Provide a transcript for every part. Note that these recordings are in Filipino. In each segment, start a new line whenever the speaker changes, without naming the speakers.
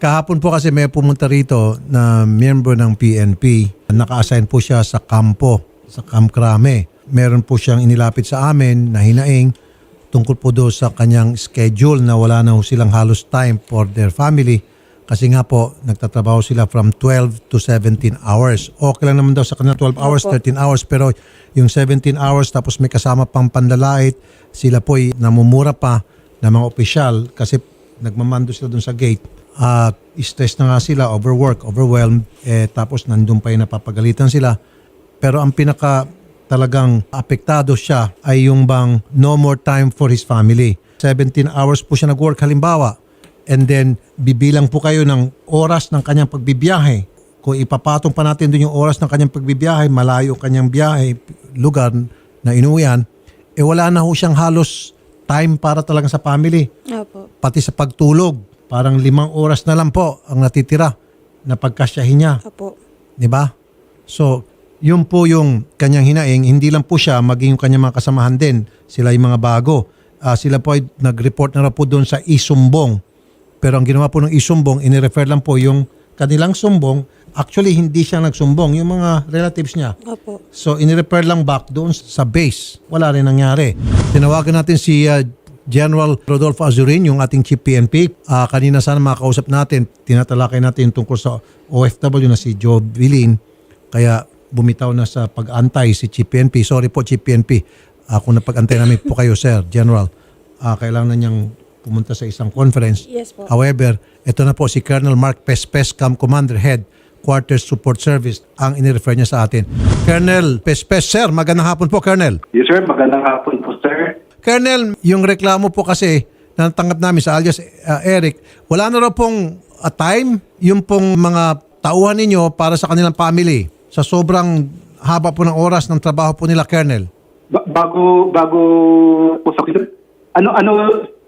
Kahapon po kasi may pumunta rito na miyembro ng PNP. Naka-assign po siya sa kampo, sa Camp Crame. Meron po siyang inilapit sa amin na hinaing tungkol po doon sa kanyang schedule na wala na silang halos time for their family. Kasi nga po, nagtatrabaho sila from 12 to 17 hours. Okay lang naman daw sa kanila 12 hours, 13 hours. Pero yung 17 hours tapos may kasama pang panlalait, sila po'y namumura pa ng mga opisyal kasi nagmamando sila doon sa gate. Stress na nga sila, overwork, overwhelmed. Tapos nandun pa yung napapagalitan sila. Pero ang pinaka talagang apektado siya ay yung bang no more time for his family. 17 hours po siya nag-work halimbawa. And then, bibilang po kayo ng oras ng kanyang pagbibiyahe. Kung ipapatong pa natin doon yung oras ng kanyang pagbibiyahe, malayo kanyang biyahe, lugar na inuwian, wala na ho siyang halos time para talaga sa family.
Opo.
Pati sa pagtulog, parang 5 oras na lang po ang natitira na pagkasyahin niya.
Opo.
Di ba? So, yun po yung kanyang hinaing. Hindi lang po siya, maging yung kanyang mga kasamahan din. Sila yung mga bago. Sila po ay nag-report na po doon sa isumbong. Pero ang ginawa po ng isumbong, inirefer lang po yung kanilang sumbong. Actually, hindi siya nagsumbong. Yung mga relatives niya.
Opo.
So, inirefer lang back doon sa base. Wala rin nangyari. Tinawagan natin si General Rodolfo Azurin, yung ating Chief PNP. Kanina sana makakausap natin. Tinatalakay natin tungkol sa OFW na si Joe Vilin. Kaya bumitaw na sa pag-antay si Chief PNP. Sorry po, Chief PNP. Kung napag-antay namin po kayo, Sir General. Kailangan na niyang pumunta sa isang conference.
Yes po.
However, ito na po si Colonel Mark Pespes, Camp Commander, Head, Quarters Support Service, ang inirefer niya sa atin. Colonel Pespes, Sir, magandang hapon po, Colonel.
Yes, sir. Magandang hapon po, sir.
Colonel, yung reklamo po kasi na natanggap namin sa alias Eric, wala na raw pong time yung pong mga tauhan ninyo para sa kanilang family sa sobrang haba po ng oras ng trabaho po nila, Colonel.
Bago po sa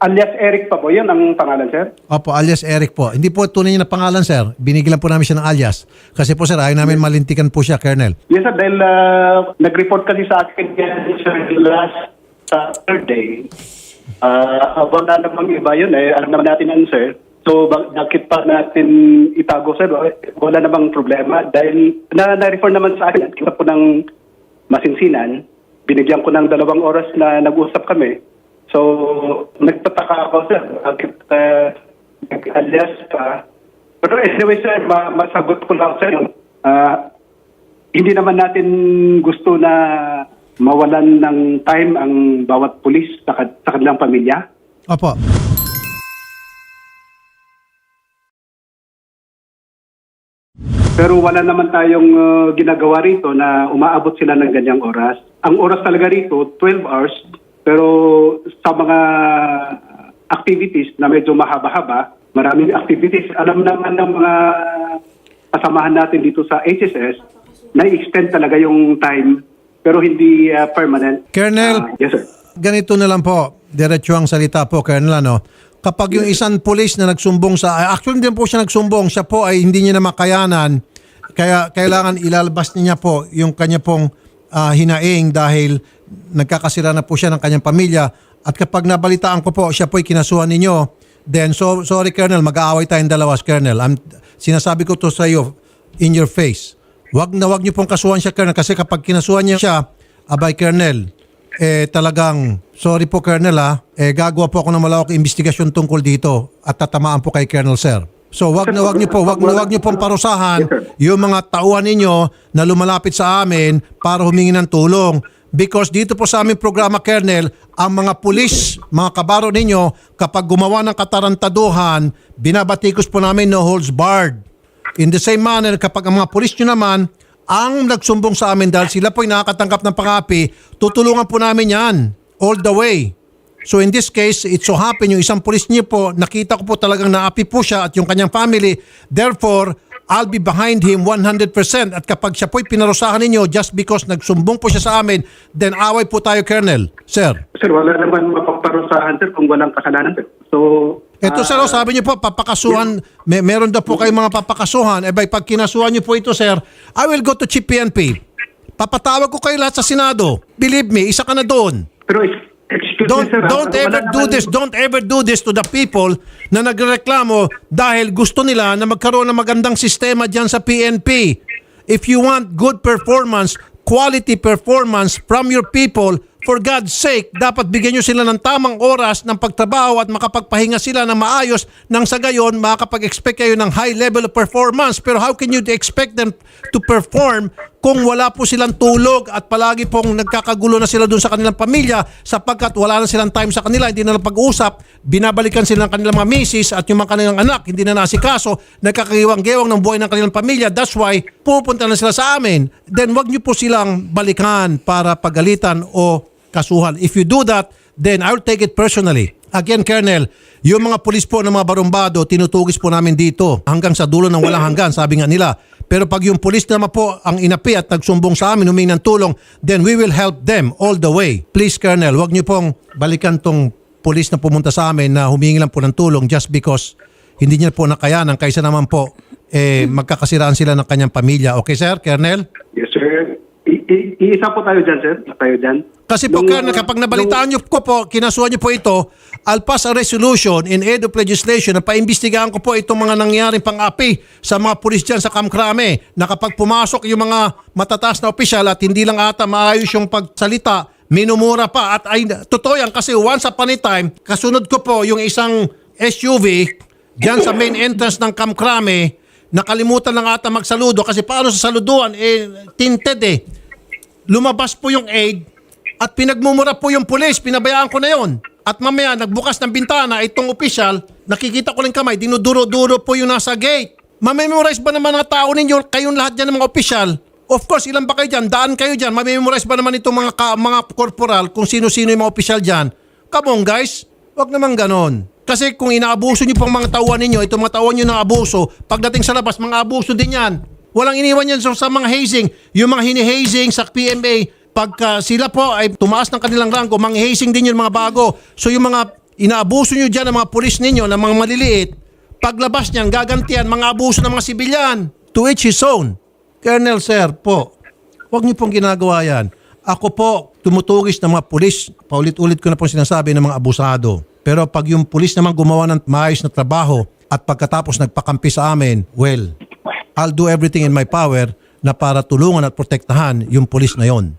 alias Eric pa po, yun ang pangalan, sir?
Opo, alias Eric po. Hindi po tunay niya na pangalan, sir. Binigyan po namin siya ng alias. Kasi po, sir, ayaw namin malintikan po siya, Colonel.
Yes, sir. Dahil nag-report kasi sa akin yan, sir, last Saturday. Wala namang iba yun, alam naman natin yan, sir. So, bakit pa natin itago, sir? Wala namang problema. Dahil na-refer naman sa akin, kita po ng masinsinan, binigyan ko ng 2 oras na nag-usap kami. So, nagtataka ako, sir. Bakit nag-alias pa? Pero anyway, sir, masagot ko lang, sir. Hindi naman natin gusto na mawalan ng time ang bawat pulis sa kanilang pamilya.
Opo.
Pero wala naman tayong ginagawa rito na umaabot sila ng ganyang oras. Ang oras talaga rito, 12 hours. Pero sa mga activities na medyo mahaba-haba, maraming activities. Alam naman ng mga kasamahan natin dito sa HSS, na-extend talaga yung time pero hindi permanent.
Colonel,
yes, sir.
ganito na lang po. Diretso ang salita po, Colonel. Kapag yung isang pulis na nagsumbong actually hindi po siya nagsumbong, siya po ay hindi niya na makayanan. Kaya kailangan ilalabas niya po yung kanya pong hinaing dahil nagkakasira na po siya ng kanyang pamilya. At kapag nabalitaan ko po, siya po ay kinasuhan ninyo, then sorry, Colonel, mag-aaway tayong dalawas, Colonel. Sinasabi ko to sa iyo in your face. Wag niyo pong kasuhan siya, Colonel, kasi kapag kinasuhan niya siya, abay, Colonel, talagang, sorry po, Colonel, gagawa po ako ng malawak investigasyon tungkol dito at tatamaan po kay Colonel, sir. So wag niyo pong parusahan yung mga tauhan ninyo na lumalapit sa amin para humingi ng tulong. Because dito po sa aming programa, Colonel, ang mga pulis, mga kabaro ninyo, kapag gumawa ng katarantaduhan, binabatikos po namin no holds barred. In the same manner, kapag ang mga pulis nyo naman, ang nagsumbong sa amin dahil sila po ay nakakatanggap ng pangapi, tutulungan po namin yan all the way. So in this case, it so happen yung isang pulis niyo po, nakita ko po talagang naapi po siya at yung kanyang family. Therefore, I'll be behind him 100%. At kapag siya po'y pinarusahan ninyo just because nagsumbong po siya sa amin, then away po tayo, Colonel. Sir.
Sir, wala naman mapaparusahan, sir, kung walang kasalanan, sir. So,
ito, sir, sabi niyo po, papakasuhan, meron daw po kayong mga papakasuhan. Pag kinasuhan niyo po ito, sir, I will go to Chief PNP. Papatawag ko kayo lahat sa Senado. Believe me, isa ka na doon.
Pero Excuse me,
Don't
sir.
don't
Wala
ever do
naman-
this. Don't ever do this to the people na nagreklamo dahil gusto nila na magkaroon ng magandang sistema diyan sa PNP. If you want good performance, quality performance from your people, for God's sake, dapat bigyan nyo sila ng tamang oras ng pagtrabaho at makapagpahinga sila ng maayos nang sa gayon makakapag-expect kayo ng high level of performance. Pero how can you expect them to perform kung wala po silang tulog at palagi pong nagkakagulo na sila doon sa kanilang pamilya sapagkat wala na silang time sa kanila, hindi na lang pag-uusap, binabalikan sila ng kanilang mga misis at yung mga kanilang anak, hindi na nasikaso, nagkakagiwang-gewang ng buhay ng kanilang pamilya. That's why pupunta na sila sa amin. Then wag nyo po silang balikan para pagalitan o kasuhan. If you do that, then I will take it personally. Again, Colonel, yung mga pulis po ng mga barumbado, tinutugis po namin dito hanggang sa dulo ng walang hanggan, sabi nga nila. Pero pag yung pulis naman po ang inapi at nagsumbong sa amin, humingi ng tulong, then we will help them all the way. Please, Colonel, wag niyo pong balikan tong pulis na pumunta sa amin na humingi lang po ng tulong just because hindi niya po nakayanan kaysa naman po magkakasiraan sila ng kanyang pamilya. Okay, sir, Colonel?
Yes, sir. Iisa po tayo dyan, sir. Tayo dyan.
Kasi po, Colonel, kapag nabalitaan niyo po, kinasuhan niyo po ito, I'll pass a resolution in aid of legislation na paimbestigahan ko po itong mga nangyaring pang-api sa mga pulis dyan sa Kamkrame na kapag pumasok yung mga matataas na opisyal at hindi lang ata maayos yung pagsalita, minumura pa. At ay, totoo yan kasi once upon a time, kasunod ko po yung isang SUV dyan sa main entrance ng Kamkrame, nakalimutan lang ata magsaludo kasi paano sa saluduan, tinted Lumabas po yung aid at pinagmumura po yung pulis, pinabayaan ko na yon. At mamaya nagbukas ng bintana itong opisyal, nakikita ko lang kamay, dinuduro-duro po yung nasa gate. Mamemorize ba naman ng tao ninyo, kayong lahat dyan ng mga opisyal? Of course, ilan ba kayo dyan? Daan kayo dyan. Mamemorize ba naman itong mga korporal kung sino-sino yung mga opisyal dyan? Come on guys, wag naman ganon. Kasi kung inaabuso nyo pang mga tauhan ninyo, itong mga tauhan nyo ng abuso, pagdating sa labas, mga abuso din yan. Walang iniwan yan sa mga hazing. Yung mga hini-hazing sa PMA, pagka sila po ay tumaas ng kanilang ranggo, mga hazing din yung mga bago. So yung mga inaabuso nyo dyan ng mga pulis ninyo, ng mga maliliit, paglabas niyan, gagantihan, mga abuso ng mga sibilyan. To each his own. Colonel, sir, po, huwag niyo pong ginagawa yan. Ako po, tumutugis ng mga pulis. Paulit-ulit ko na po sinasabi ng mga abusado. Pero pag yung pulis naman gumawa ng maayos na trabaho at pagkatapos nagpakampi sa amin, well, I'll do everything in my power na para tulungan at protektahan yung pulis na yon.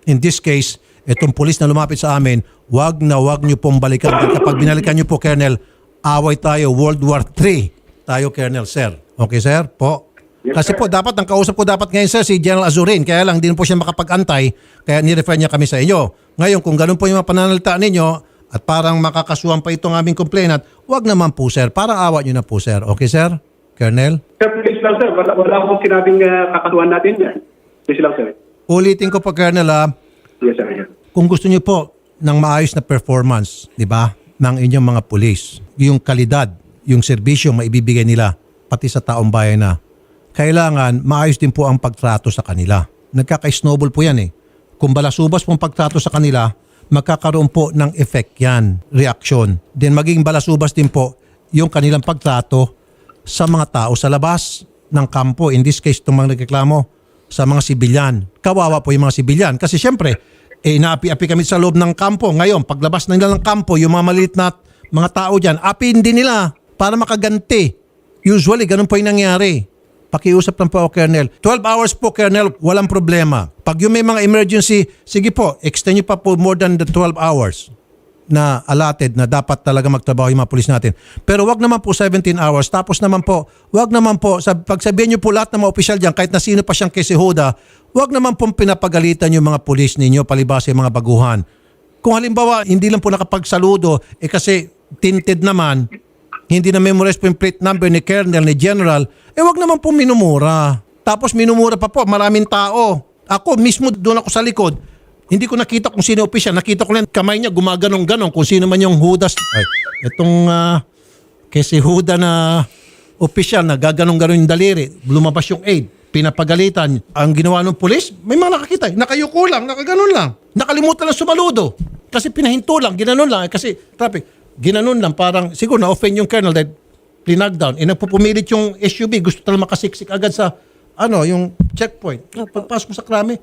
In this case, itong pulis na lumapit sa amin, wag niyo pong balikan. At kapag binalikan niyo po, Colonel, away tayo, World War III tayo, Colonel, sir. Okay, sir? Po. Kasi po, dapat, ang kausap ko dapat ngayon, sir, si General Azurin. Kaya lang, din po siya makapag-antay, kaya nirefer niya kami sa inyo. Ngayon, kung ganun po yung mga pananalita ninyo, at parang makakasuhan pa itong aming complainant, wag naman po, sir. Parang awa niyo na po, sir. Okay, sir? Colonel?
Sir, please lang, sir. Wala akong sinabing kakasuhan natin yan. Please lang, sir.
Ulitin ko po, Colonel,
Yes, sir. Yes.
kung gusto niyo po ng maayos na performance, di ba, ng inyong mga pulis, yung kalidad, yung serbisyo maibibigay nila, pati sa taong bayan na, kailangan maayos din po ang pagtrato sa kanila. Nagkaka-snowball po yan . Kung balasubas pong pagtrato sa kanila, magkakaroon po ng effect yan, reaction. Then magiging balasubas din po yung kanilang pagtrato sa mga tao sa labas ng kampo. In this case, itong mga nagreklamo sa mga sibilyan. Kawawa po yung mga sibilyan. Kasi syempre, naapi-api kami sa loob ng kampo. Ngayon, paglabas na nila ng kampo, yung mga maliit na mga tao dyan, apiin din nila para makaganti. Usually, ganun po yung nangyari. Pakiusap lang po, Colonel. 12 hours po, Colonel, walang problema. Pag yung may mga emergency, sige po, extend nyo pa po more than the 12 hours na allotted na dapat talaga magtrabaho yung mga pulis natin. Pero wag naman po 17 hours. Tapos naman po, wag naman po, pagsabihin nyo po lahat ng mga opisyal dyan, kahit na sino pa siyang kesihoda, wag naman po pinapagalitan yung mga pulis ninyo palibasa yung mga baguhan. Kung halimbawa, hindi lang po nakapagsaludo, kasi tinted naman, hindi na memorize po yung plate number ni Colonel, ni General, wag naman po minumura. Tapos minumura pa po, maraming tao. Ako mismo doon ako sa likod, hindi ko nakita kung sino opisyal. Nakita ko lang kamay niya gumaganong-ganong kung sino man yung Judas. Ay, itong kasi Huda na opisyal na gaganong-ganon yung daliri. Lumabas yung aid. Pinapagalitan. Ang ginawa ng pulis, may mga nakakita. Nakayuko lang, nakaganon lang. Nakalimutan lang sumaludo. Kasi pinahinto lang, ginanon lang. Kasi traffic, ginanon lang. Parang siguro na-offend yung colonel dahil plinagdown. Nagpupumilit yung SUV. Gusto talaga makasiksik agad sa yung checkpoint. Pagpasok mo sa krami,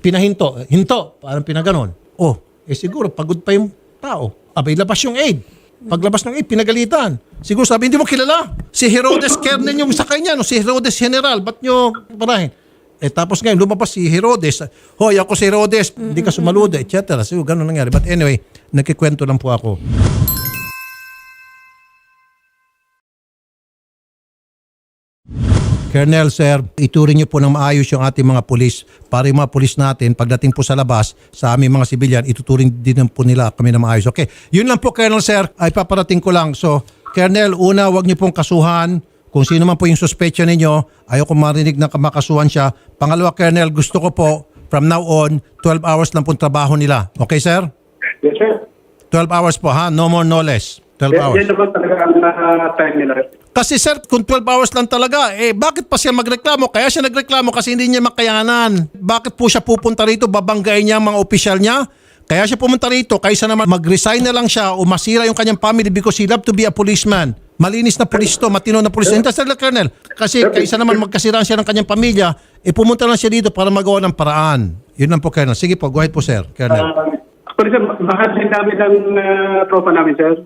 pinahinto. Hinto. Parang pinaganon. Oh, siguro pagod pa yung tao. Abay, labas yung aid. Paglabas ng aid, pinagalitan. Siguro sabi, hindi mo kilala. Si Herodes Kernel yung sakay niya, no? Si Herodes General. Ba't nyo parahin? Tapos ngayon, lumabas si Herodes. Hoy, ako si Herodes. Hindi ka sumaludo, etc. So, ganun nangyari. But anyway, nagkikwento lang po ako. Colonel, sir, ituring niyo po ng maayos yung ating mga pulis para yung mga pulis natin, pagdating po sa labas, sa aming mga sibilyan, ituturing din po nila kami ng maayos. Okay, yun lang po, Colonel, sir, ay paparating ko lang. So, Colonel, una, wag niyo pong kasuhan. Kung sino man po yung suspecha ninyo, ayoko marinig na makasuhan siya. Pangalawa, Colonel, gusto ko po, from now on, 12 hours lang pong trabaho nila. Okay, sir?
Yes, sir.
12 hours po, ha? No more, no less. 12 hours.
Yan naman talaga ang time nila.
Kasi sir, kung 12 hours lang talaga, bakit pa siya magreklamo? Kaya siya nagreklamo kasi hindi niya makayanan. Bakit po siya pupunta rito, babanggain niya ang mga opisyal niya? Kaya siya pumunta rito, kaysa naman mag-resign na lang siya o masira yung kanyang family because he loved to be a policeman. Malinis na pulis to, matino na pulis. Hindi sir, Colonel. Kasi kaysa naman magkasiraan siya ng kanyang pamilya, pumunta lang siya dito para magawa ng paraan. Yun lang po, Colonel. Sige po, go ahead po, sir, Colonel.
Actually, sir, mahal din namin ang tropa namin, sir.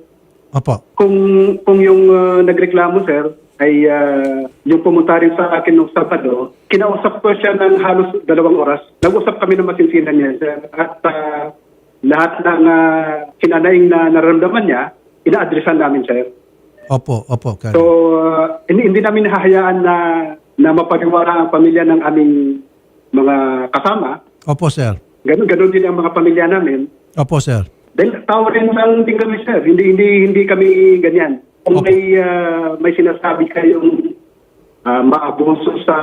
Opo.
Kung yung nagreklamo, sir, ay yung pumunta rin sa akin nung Sabado, kinausap ko siya ng halos 2 oras. Nag-usap kami ng masinsinan niya, sir. At lahat ng kinanaing na nararamdaman niya, ina-addressan namin, sir.
Opo, Colonel.
So, hindi namin nahahayaan na mapaniwala ang pamilya ng aming mga kasama.
Opo, sir.
Ganun din ang mga pamilya namin.
Opo, sir.
Dahil tao rin lang din kami, sir. Hindi kami ganyan. Kung may sinasabi kayong maabuso sa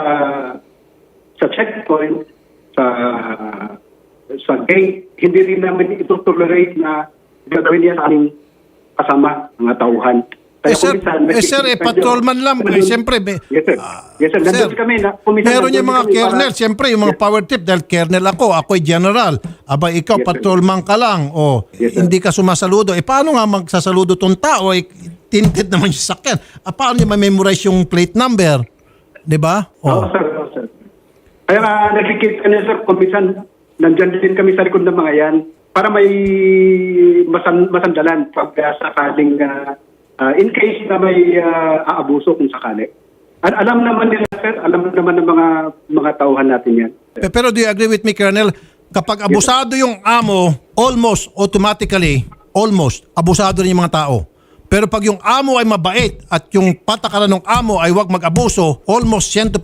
checkpoint, sa gate, hindi rin namin ito tolerate na gagawin niya sa aming kasama, mga tauhan.
Patrolman lang. Siyempre,
yes, sir. Yes, sir. Nandun kami.
Meron yung mga kernel. Siyempre, yung mga power tip. Dahil kernel ako'y general. Aba, ikaw,
Yes,
patrolman ka lang.
Yes, sir.
Hindi ka sumasaludo. Paano nga magsasaludo tong tao? Tinted naman yung sakyan. Paano niya ma-memorize yung plate number? Diba?
Oo, sir. Kaya nakikita niya, sir, kung minsan, nandyan din kami sa likod ng mga yan para may masandalan pag sakaling in case na may aabuso kung sakali. Alam naman nila, sir, alam naman ng mga tauhan natin yan.
Pero do you agree with me, Colonel? Kapag abusado yung amo, almost automatically, abusado rin yung mga tao. Pero pag yung amo ay mabait at yung patakaran ng amo ay wag mag-abuso, almost 100%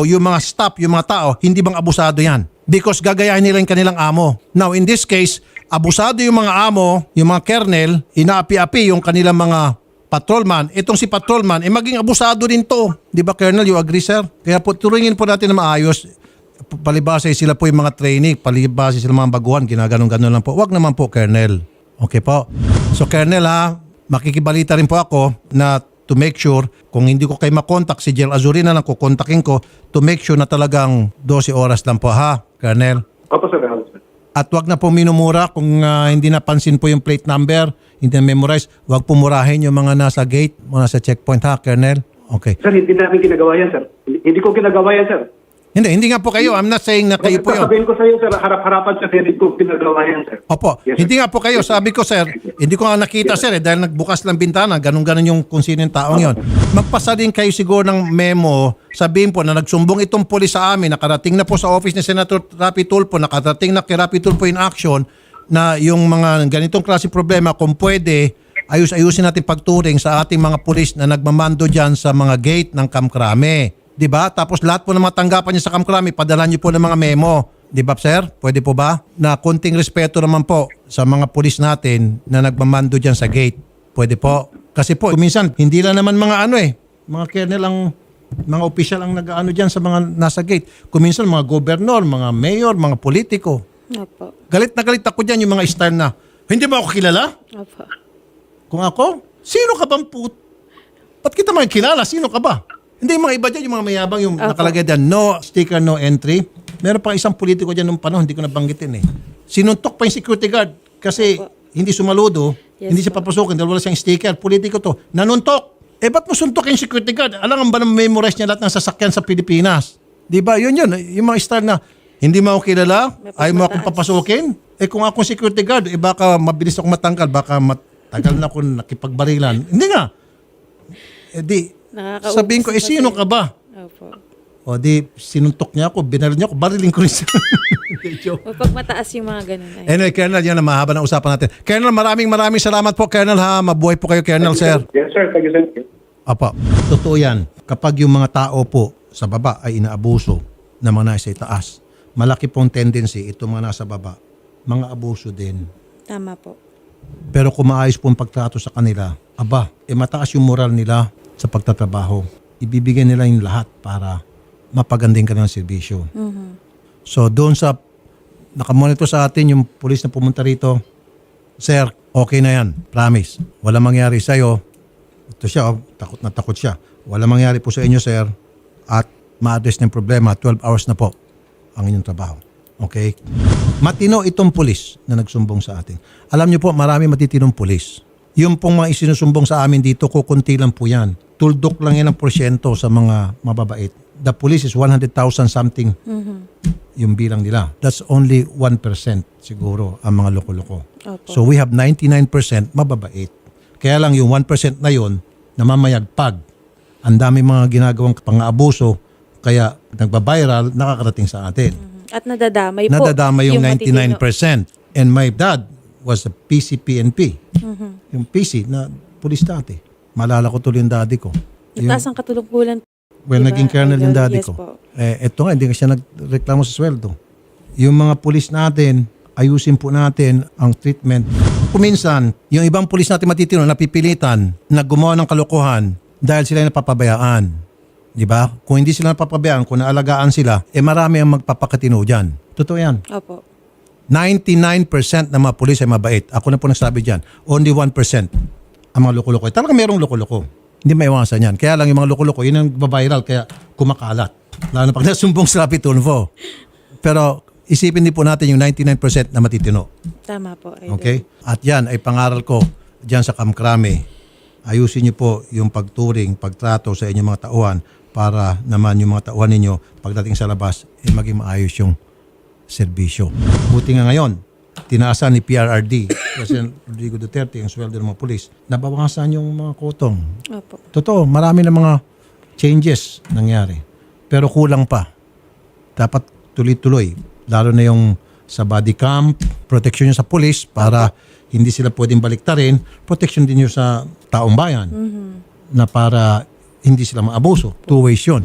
yung mga staff, yung mga tao, hindi bang abusado yan? Because gagayahin nila yung kanilang amo. Now, in this case, abusado yung mga amo, yung mga kernel, inaapi-api yung kanilang mga patrolman. Itong si patrolman, maging abusado din to. Di ba, Colonel? You agree, sir? Kaya po, turingin po natin na maayos. Palibasa sila po yung mga trainee, palibasa sila mga baguhan, ginaganon-ganon lang po. Wag naman po, Colonel. Okay po. So, Colonel, makikibalita rin po ako na to make sure, kung hindi ko kayo makontak, si Jel Azurina lang kukontakin ko to make sure na talagang 12 oras lang po, ha, Colonel?
Opo, sir.
At wag na po minumura kung hindi napansin po yung plate number, hindi na memorize, wag pumurahin yung mga nasa gate, mga nasa checkpoint, ha, Colonel? Okay.
Sir, hindi namin ginagawa yan, sir. Hindi ko ginagawa yan, sir.
Hindi nga po kayo. I'm not saying na kayo po yun.
Sabihin ko sa iyo, sir, harap-harapan sa hindi ko ginagawa yan, sir.
Opo.
Yes, sir.
Hindi nga po kayo. Sabi ko, sir, hindi ko nga nakita, sir, dahil nagbukas lang bintana. Ganun-ganun yung kung sino yung taong yon. Magpasa din kayo siguro ng memo. Sabihin po na nagsumbong itong pulis sa amin, nakarating na po sa office ni Senator Rapi Tulfo, nakarating na kay Rapi Tulfo in action na yung mga ganitong klase problema, kung pwede, ayusin natin pagturing sa ating mga pulis na nagmamando dyan sa mga gate ng Kamkrame. Diba? Tapos lahat po ng mga tanggapan niya sa Kamkrame, padala niyo po ng mga memo. Diba, sir? Pwede po ba? Na konting respeto naman po sa mga pulis natin na nagmamando dyan sa gate. Pwede po. Kasi po, minsan, hindi lang naman mga mga kernel ang, mga opisyal ang nag-ano dyan sa mga nasa gate. Kuminsan, mga gobernador, mga mayor, mga politiko.
Opo.
Galit na galit ako dyan yung mga style na, hindi ba ako kilala?
Opo.
Kung ako, sino ka bang Ba't kita makikilala? Sino ka ba? Hindi, yung mga iba dyan, yung mga mayabang, yung nakalagay dyan, no sticker, no entry. Meron pa isang politiko dyan nung panahon, hindi ko nabanggitin Sinuntok pa yung security guard kasi hindi sumaludo, hindi siya papasukin dahil wala siyang sticker. Politiko to. Nanuntok. Ba't mo suntok yung security guard? Alam ba na memorize niya lahat ng sasakyan sa Pilipinas? Di ba? Yun. Yung mga style na, hindi mo ako kilala, ayaw mo akong papasukin, Eh kung ako security guard, baka mabilis ako matanggal, baka matagal na ako nakipagbarilan. Hindi nga. Eh di,
Nakakaubos
sabihin ko,
na,
sino
sir.
ka ba?
Opo.
O di, sinuntok niya ako, binaril niya ako, barilin ko rin siya.
O pag mataas yung mga ganun. Ay.
Anyway, Colonel, yan na mahaba ng usapan natin. Colonel, maraming salamat po, Colonel, ha. Mabuhay po kayo, Colonel, sir.
Yes, sir. Thank you, sir.
Apa, totoo yan. Kapag yung mga tao po sa baba ay inaabuso ng mga nasa itaas, malaki pong tendency itong mga nasa baba, mga abuso din.
Tama po.
Pero kung maayos po ang pagtrato sa kanila, mataas yung moral nila sa pagtatrabaho. Ibibigay nila yung lahat para mapagandang kanilang serbisyo. So doon sa nakamonitor sa atin yung pulis na pumunta rito, sir, okay na yan. Promise. Wala mangyari sa'yo. Ito siya, takot na takot siya. Wala mangyari po sa inyo, sir. At ma-address ng problema, 12 hours na po ang inyong trabaho. Okay? Matino itong pulis na nagsumbong sa atin. Alam niyo po, marami matitinong pulis. Yung pong mga isinusumbong sa amin dito, kukunti lang po yan. Tuldok lang yan ang porsyento sa mga mababait. The police is 100,000 something yung bilang nila. That's only 1% siguro ang mga loko-loko.
Opo.
So we have 99% mababait. Kaya lang yung 1% na yun, namamayagpag. Ang dami mga ginagawang pang-aabuso, kaya nagba-viral, nakakarating sa atin.
At nadadamay po.
Nadadama yung
matitino.
99%. And my dad was a PCPNP. Yung PC na pulis dati. Malala ko tuloy yung daddy ko.
Mataas ang katulungkulan.
Well,
Diba,
naging colonel yung
Idol?
daddy
Yes
ko.
po.
Ito nga, hindi siya nagreklamo sa sweldo. Yung mga pulis natin, ayusin po natin ang treatment. Kuminsan, yung ibang pulis natin matitino, napipilitan na gumawa ng kalokohan dahil sila napapabayaan. Di ba? Kung hindi sila napapabayaan, kung naalagaan sila, marami ang magpapakatino dyan. Totoo yan.
Opo.
99% ng mga pulis ay mabait. Ako na po nagsabi dyan. Only 1% ang mga loko-loko. Talagang merong loko-loko. Hindi maiwasan yan. Kaya lang yung mga loko-loko, yun ang viral kaya kumakalat. Lalo na pag nasumbong sa Rapi Tulfo. Pero isipin din po natin yung 99% na matitino.
Tama po. Idol.
Okay? At yan ay pangaral ko dyan sa Kamkrame. Ayusin niyo po yung pagturing, pagtrato sa inyong mga tauhan para naman yung mga tauhan ninyo pagdating sa labas, maging maayos yung serbisyo. Buti nga ngayon, tinaasan ni PRRD, President Rodrigo Duterte, ang sweldo ng mga pulis, nabawasan yung mga kotong.
Opo.
Totoo, marami na mga changes nangyari. Pero kulang pa. Dapat tuloy-tuloy. Lalo na yung sa body cam, protection nyo sa pulis para hindi sila pwedeng baliktarin, protection din nyo sa taong bayan na para hindi sila maabuso. Two ways yun.